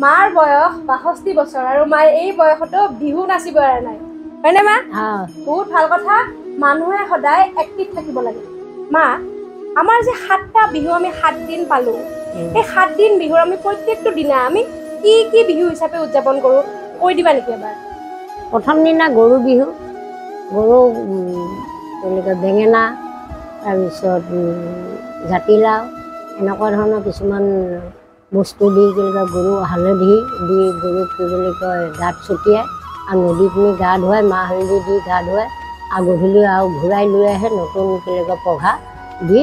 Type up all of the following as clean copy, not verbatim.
মাৰ বয়স ৬২ বছৰ আৰু মায়ে এই বয়সতো বিহু নাচিব এৰা নাই হয়নে মা বহুত ভাল কথা মানুহে সদায় এক্টিভ থাকিব লাগে মা আমাৰ যে ৭টা বিহু আমি ৭ দিন পালো এই ৭ দিন বিহুৰ আমি প্ৰত্যেকটো দিনা আমি কি কি বিহু হিচাপে উদযাপন কৰো কৈ দিবা নেকি এবাৰ প্ৰথম দিনা গৰু বিহু গৰু তেনেকৈ বেঙেনা তাৰপিছত জাতিলাও এনেকুৱা ধৰণৰ কিছুমান বস্তু দি গৰু হালধি দি গৰুক কি বুলি কয় গাত ছটিয়াই আৰু নদীত নি গা ধুৱাই মাহ হালধি দি গা ধুৱাই আৰু গধূলি আৰু ঘূৰাই লৈ আহে নতুন কি বুলি কয় পঘা দি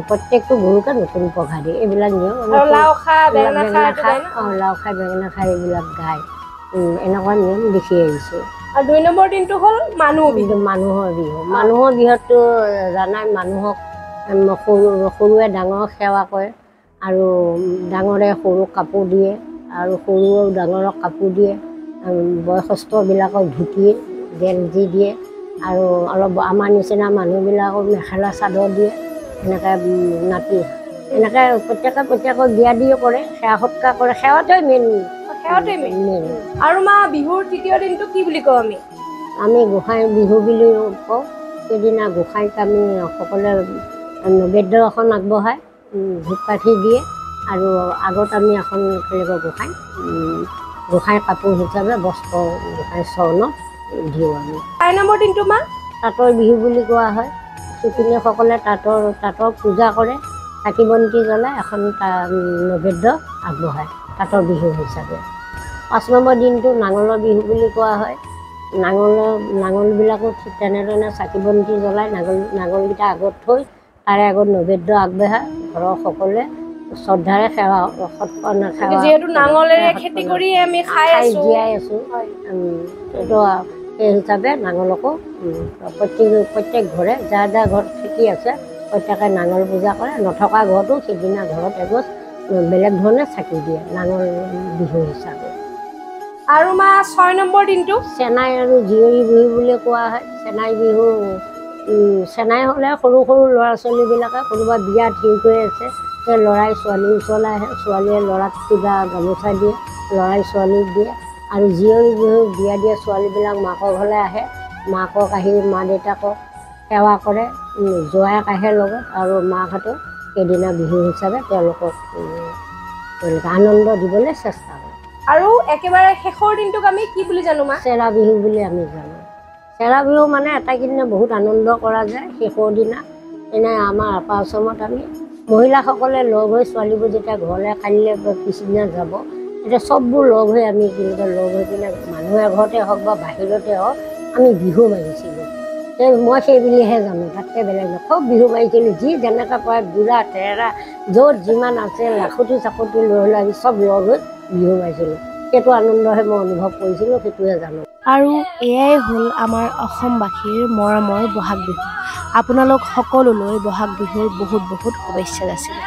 প্ৰত্যেকটো গৰুকে নতুন পঘা দিয়ে এইবিলাক নিয়ম লাও খা বেঙেনা খাই বেঙেনা খাই এইবিলাক গায় এনেকুৱা নিয়ম দেখি আহিছোঁ আৰু ২ নম্বৰ দিনটো হ'ল মানুহৰ বিহু মানুহৰ বিহুতো জানাই মানুহক সৰুৱে ডাঙৰক সেৱা কৰে আৰু ডাঙৰে সৰুক কাপোৰ দিয়ে আৰু সৰুৱেও ডাঙৰক কাপোৰ দিয়ে বয়সস্থবিলাকক ধুতি গেঞ্জি দিয়ে আৰু অলপ আমাৰ নিচিনা মানুহবিলাকক মেখেলা চাদৰ দিয়ে এনেকৈ নাতি এনেকৈ প্ৰত্যেকক দিয়া দিয়ে কৰে সেৱা সৎকাৰ কৰে সেৱাটোৱে মেইন আৰু মা বিহুৰ তৃতীয় দিনটো কি বুলি কওঁ আমি গোসাঁই বিহু বুলি কওঁ সেইদিনা গোসাঁইক আমি সকলোৱে নৈবেদ্য এখন আগবঢ়াই ধূপকাঠি দিয়ে আৰু আগত আমি এখন গোসাঁই কাপোৰ হিচাপে বস্ত্ৰ গোসাঁই চৰণত দিওঁ আমি ৪ নম্বৰ দিনটো মা তাঁতৰ বিহু বুলি কোৱা হয় শিপিনীসকলে তাঁতৰ পূজা কৰে চাকি বন্তি জ্বলাই এখন নৈবেদ্য আগবঢ়ায় তাঁতৰ বিহু হিচাপে ৫ নম্বৰ দিনটো নাঙলৰ বিহু বুলি কোৱা হয় নাঙলবিলাকো ঠিক তেনেধৰণে চাকি বন্তি জ্বলাই নাঙলকেইটা আগত থৈ তাৰে আগত নৈবেদ্য আগবঢ়ায় ঘৰৰ সকলোৱে শ্ৰদ্ধাৰে সেৱা যিহেতু নাঙলেৰে খেতি কৰি আমি খাই জীয়াই আছোঁ সেইটো সেই হিচাপে নাঙলকো প্ৰত্যেক ঘৰে যাৰ ঘৰত খেতি আছে প্ৰত্যেকে নাঙল পূজা কৰে নথকা ঘৰতো সেইদিনা ঘৰত এগছ বেলেগ ধৰণে চাকি দিয়ে নাঙল বিহু হিচাপে আৰু মা ৬ নম্বৰ দিনটো চেনাই আৰু জীয়ৰী বিহু বুলি কোৱা হয় চেনাই বিহু চেনাই হ'লে সৰু ল'ৰা ছোৱালীবিলাকে কোনোবা বিয়াত হেৰি কৰি আছে সেই ল'ৰাই ছোৱালীৰ ওচৰলৈ আহে ছোৱালীয়ে ল'ৰাক কিবা গামোচা দিয়ে ল'ৰাই ছোৱালীক দিয়ে আৰু জীয়ৰী বিহু বিয়া দিয়া ছোৱালীবিলাক মাকৰ ঘৰলৈ আহে মাকক আহি মা দেউতাকক সেৱা কৰে জোঁৱায়েক আহে লগত আৰু মাকহঁতেও সেইদিনা বিহু হিচাপে তেওঁলোকক আনন্দ দিবলৈ চেষ্টা কৰে আৰু একেবাৰে শেষৰ দিনটোক আমি কি বুলি জানো মা চেৰা বিহু বুলি আমি জানো চেৰা বিহু মানে আটাইকেইদিনা বহুত আনন্দ কৰা যায় শেষৰ দিনা এনে আমাৰ আপাৰ অসমত আমি মহিলাসকলে লগ হৈ ছোৱালীবোৰ যেতিয়া ঘৰলৈ কালিলৈ পিছদিনা যাব তেতিয়া চববোৰ লগ হৈ আমি কিন্তু লগ হৈ কিনে মানুহে ঘৰতে হওক বা বাহিৰতে হওক আমি বিহু মাৰিছিলোঁ মই সেই বুলিহে জানো তাতকৈ বেলেগ নহয় খুব বিহু মাৰিছিলোঁ যি যেনেকৈ পাৰে বুঢ়া তেৰা য'ত যিমান আছে লাখুটি চাখুটি লৈ আমি চব লগ হৈ বিহু মাৰিছিলোঁ সেইটো আনন্দহে মই অনুভৱ কৰিছিলোঁ সেইটোৱে জানো আৰু এয়াই হ'ল আমাৰ অসমবাসীৰ মৰমৰ বহাগ বিহু আপোনালোক সকলোলৈ বহাগ বিহুৰ বহুত শুভেচ্ছা যাচিলোঁ